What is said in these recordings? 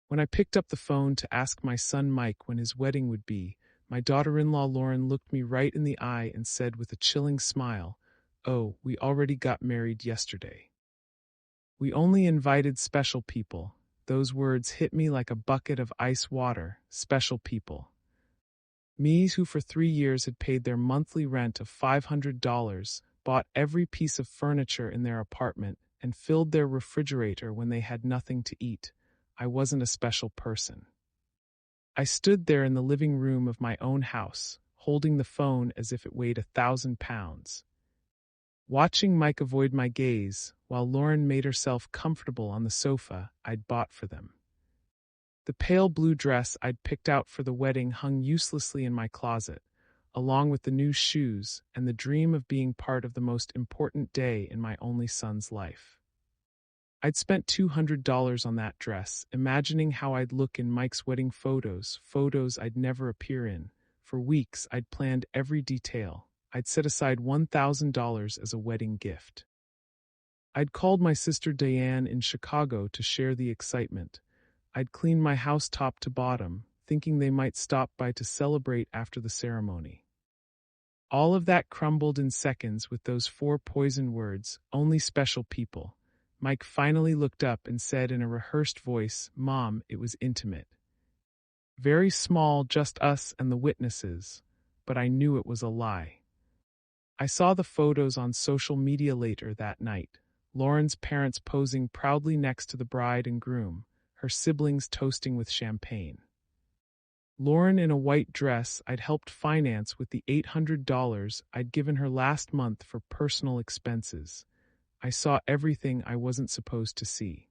When I picked up the phone to ask my son Mike when his wedding would be, my daughter-in-law Lauren looked me right in the eye and said with a chilling smile, "Oh, we already got married yesterday. We only invited special people." Those words hit me like a bucket of ice water. Special people. Me, who for 3 years had paid their monthly rent of $500, bought every piece of furniture in their apartment, and filled their refrigerator when they had nothing to eat. I wasn't a special person. I stood there in the living room of my own house, holding the phone as if it weighed 1,000 pounds. Watching Mike avoid my gaze, while Lauren made herself comfortable on the sofa I'd bought for them. The pale blue dress I'd picked out for the wedding hung uselessly in my closet, along with the new shoes and the dream of being part of the most important day in my only son's life. I'd spent $200 on that dress, imagining how I'd look in Mike's wedding photos I'd never appear in. For weeks, I'd planned every detail. I'd set aside $1,000 as a wedding gift. I'd called my sister Diane in Chicago to share the excitement. I'd cleaned my house top to bottom, thinking they might stop by to celebrate after the ceremony. All of that crumbled in seconds with those 4 poison words, "Only special people." Mike finally looked up and said in a rehearsed voice, "Mom, it was intimate. Very small, just us and the witnesses." But I knew it was a lie. I saw the photos on social media later that night. Lauren's parents posing proudly next to the bride and groom, her siblings toasting with champagne. Lauren in a white dress I'd helped finance with the $800 I'd given her last month for personal expenses. I saw everything I wasn't supposed to see.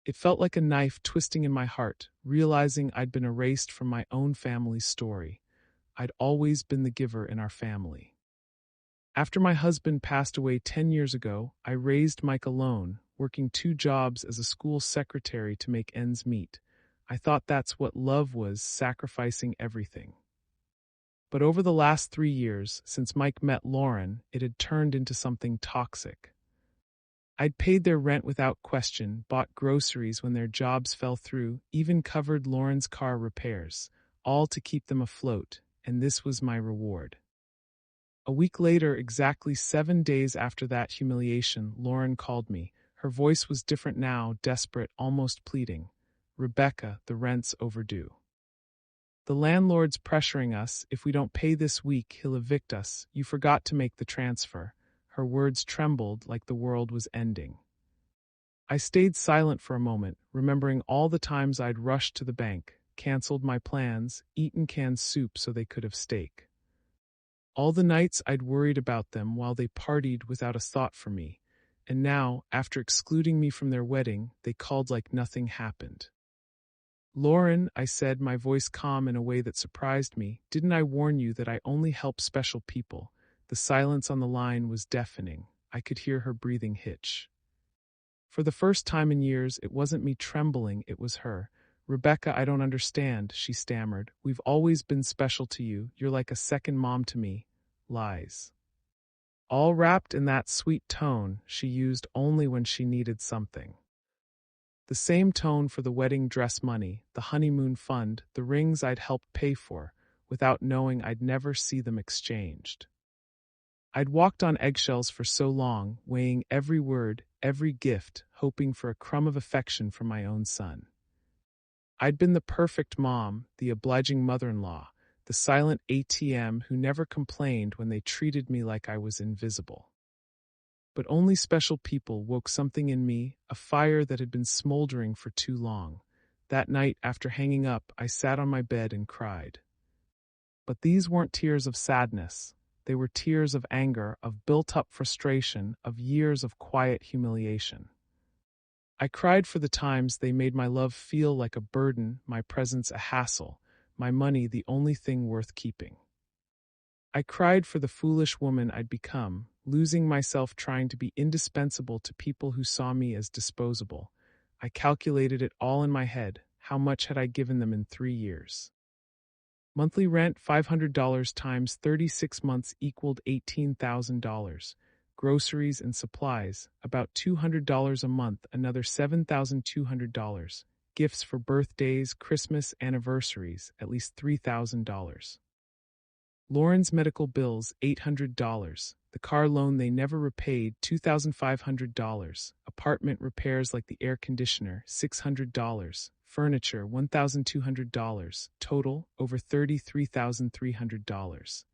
It felt like a knife twisting in my heart, realizing I'd been erased from my own family's story. I'd always been the giver in our family. After my husband passed away 10 years ago, I raised Mike alone, working 2 jobs as a school secretary to make ends meet. I thought that's what love was, sacrificing everything. But over the last 3 years, since Mike met Lauren, it had turned into something toxic. I'd paid their rent without question, bought groceries when their jobs fell through, even covered Lauren's car repairs, all to keep them afloat, and this was my reward. A week later, exactly 7 days after that humiliation, Lauren called me. Her voice was different now, desperate, almost pleading. "Rebecca, the rent's overdue. The landlord's pressuring us. If we don't pay this week, he'll evict us. You forgot to make the transfer." Her words trembled like the world was ending. I stayed silent for a moment, remembering all the times I'd rushed to the bank, canceled my plans, eaten canned soup so they could have steak. All the nights I'd worried about them while they partied without a thought for me. And now, after excluding me from their wedding, they called like nothing happened. "Lauren," I said, my voice calm in a way that surprised me, "didn't I warn you that I only help special people?" The silence on the line was deafening. I could hear her breathing hitch. For the first time in years, it wasn't me trembling, it was her. "Rebecca, I don't understand," she stammered. "We've always been special to you. You're like a second mom to me." Lies. All wrapped in that sweet tone she used only when she needed something. The same tone for the wedding dress money, the honeymoon fund, the rings I'd helped pay for, without knowing I'd never see them exchanged. I'd walked on eggshells for so long, weighing every word, every gift, hoping for a crumb of affection from my own son. I'd been the perfect mom, the obliging mother-in-law, the silent ATM who never complained when they treated me like I was invisible. But only special people woke something in me, a fire that had been smoldering for too long. That night, after hanging up, I sat on my bed and cried. But these weren't tears of sadness. They were tears of anger, of built-up frustration, of years of quiet humiliation. I cried for the times they made my love feel like a burden, my presence a hassle, my money the only thing worth keeping. I cried for the foolish woman I'd become, losing myself trying to be indispensable to people who saw me as disposable. I calculated it all in my head. How much had I given them in 3 years? Monthly rent, $500 times 36 months equaled $18,000. Groceries and supplies, about $200 a month, another $7,200. gifts for birthdays, Christmas, anniversaries, at least $3,000. Lauren's medical bills, $800. The car loan they never repaid, $2,500. Apartment repairs like the air conditioner, $600. Furniture, $1,200. Total, over $33,300.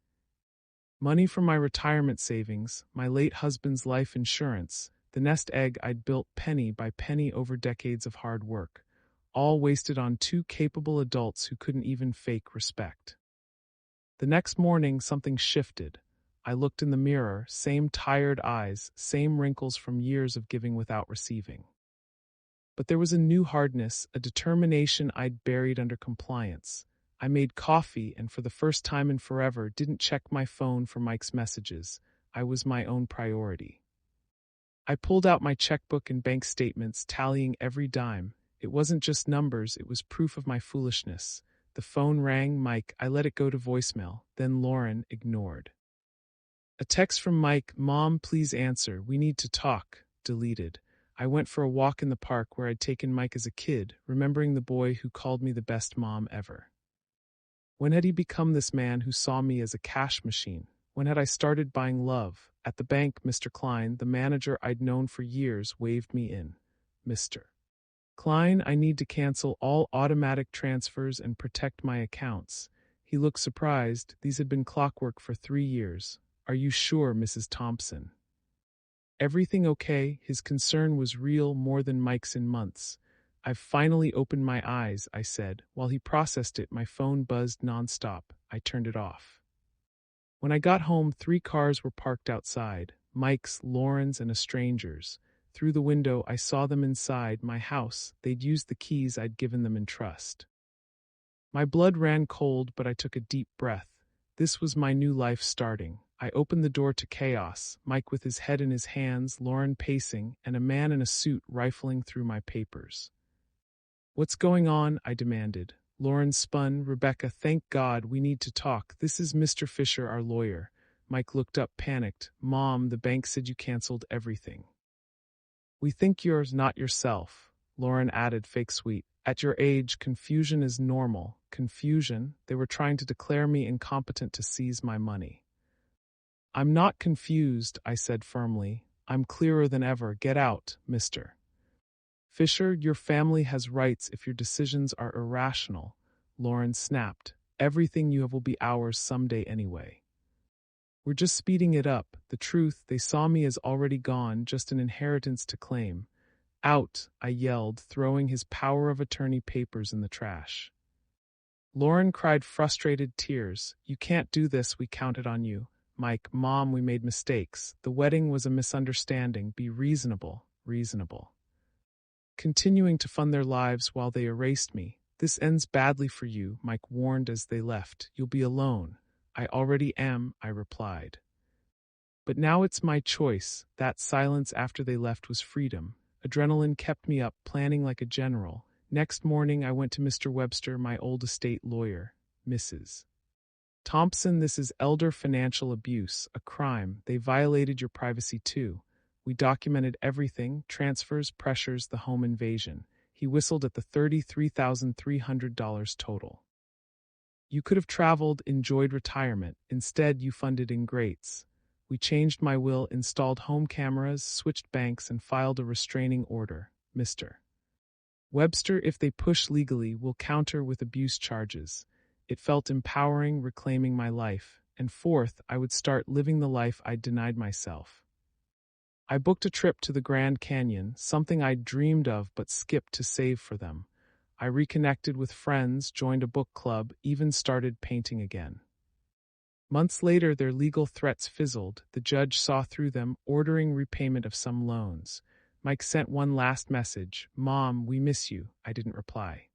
Money from my retirement savings, my late husband's life insurance, the nest egg I'd built penny by penny over decades of hard work, all wasted on two capable adults who couldn't even fake respect. The next morning, something shifted. I looked in the mirror, same tired eyes, same wrinkles from years of giving without receiving. But there was a new hardness, a determination I'd buried under compliance. I made coffee and for the first time in forever didn't check my phone for Mike's messages. I was my own priority. I pulled out my checkbook and bank statements, tallying every dime. It wasn't just numbers, it was proof of my foolishness. The phone rang, Mike, I let it go to voicemail, then Lauren, ignored. A text from Mike, Mom, please answer, we need to talk, deleted. I went for a walk in the park where I'd taken Mike as a kid, remembering the boy who called me the best mom ever. When had he become this man who saw me as a cash machine? When had I started buying love? At the bank, Mr. Klein, the manager I'd known for years, waved me in. Mr. Klein, I need to cancel all automatic transfers and protect my accounts. He looked surprised. These had been clockwork for 3 years. Are you sure, Mrs. Thompson? Everything okay? His concern was real, more than Mike's in months. I've finally opened my eyes, I said. While he processed it, my phone buzzed nonstop. I turned it off. When I got home, 3 cars were parked outside. Mike's, Lauren's, and a stranger's. Through the window, I saw them inside my house. They'd used the keys I'd given them in trust. My blood ran cold, but I took a deep breath. This was my new life starting. I opened the door to chaos, Mike with his head in his hands, Lauren pacing, and a man in a suit rifling through my papers. What's going on? I demanded. Lauren spun. Rebecca, thank God, we need to talk. This is Mr. Fisher, our lawyer. Mike looked up, panicked. Mom, the bank said you canceled everything. We think you're not yourself, Lauren added, fake sweet. At your age, confusion is normal. Confusion? They were trying to declare me incompetent to seize my money. I'm not confused, I said firmly. I'm clearer than ever. Get out, Mr. Fisher, your family has rights if your decisions are irrational. Lauren snapped. Everything you have will be ours someday anyway. We're just speeding it up. The truth, they saw me as already gone, just an inheritance to claim. Out, I yelled, throwing his power of attorney papers in the trash. Lauren cried frustrated tears. You can't do this, we counted on you. Mike, Mom, we made mistakes. The wedding was a misunderstanding. Be reasonable, reasonable. Continuing to fund their lives while they erased me. This ends badly for you, Mike warned as they left. You'll be alone. I already am, I replied. But now it's my choice. That silence after they left was freedom. Adrenaline kept me up, planning like a general. Next morning I went to Mr. Webster, my old estate lawyer. Mrs. Thompson, this is elder financial abuse, a crime. They violated your privacy too. We documented everything, transfers, pressures, the home invasion. He whistled at the $33,300 total. You could have traveled, enjoyed retirement. Instead, you funded ingrates. We changed my will, installed home cameras, switched banks, and filed a restraining order. Mr. Webster, if they push legally, will counter with abuse charges. It felt empowering, reclaiming my life. And fourth, I would start living the life I'd denied myself. I booked a trip to the Grand Canyon, something I'd dreamed of but skipped to save for them. I reconnected with friends, joined a book club, even started painting again. Months later, their legal threats fizzled. The judge saw through them, ordering repayment of some loans. Mike sent one last message. Mom, we miss you. I didn't reply.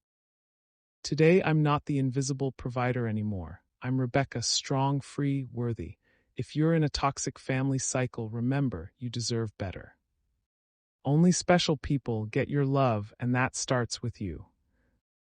Today, I'm not the invisible provider anymore. I'm Rebecca, strong, free, worthy. If you're in a toxic family cycle, remember, you deserve better. Only special people get your love, and that starts with you.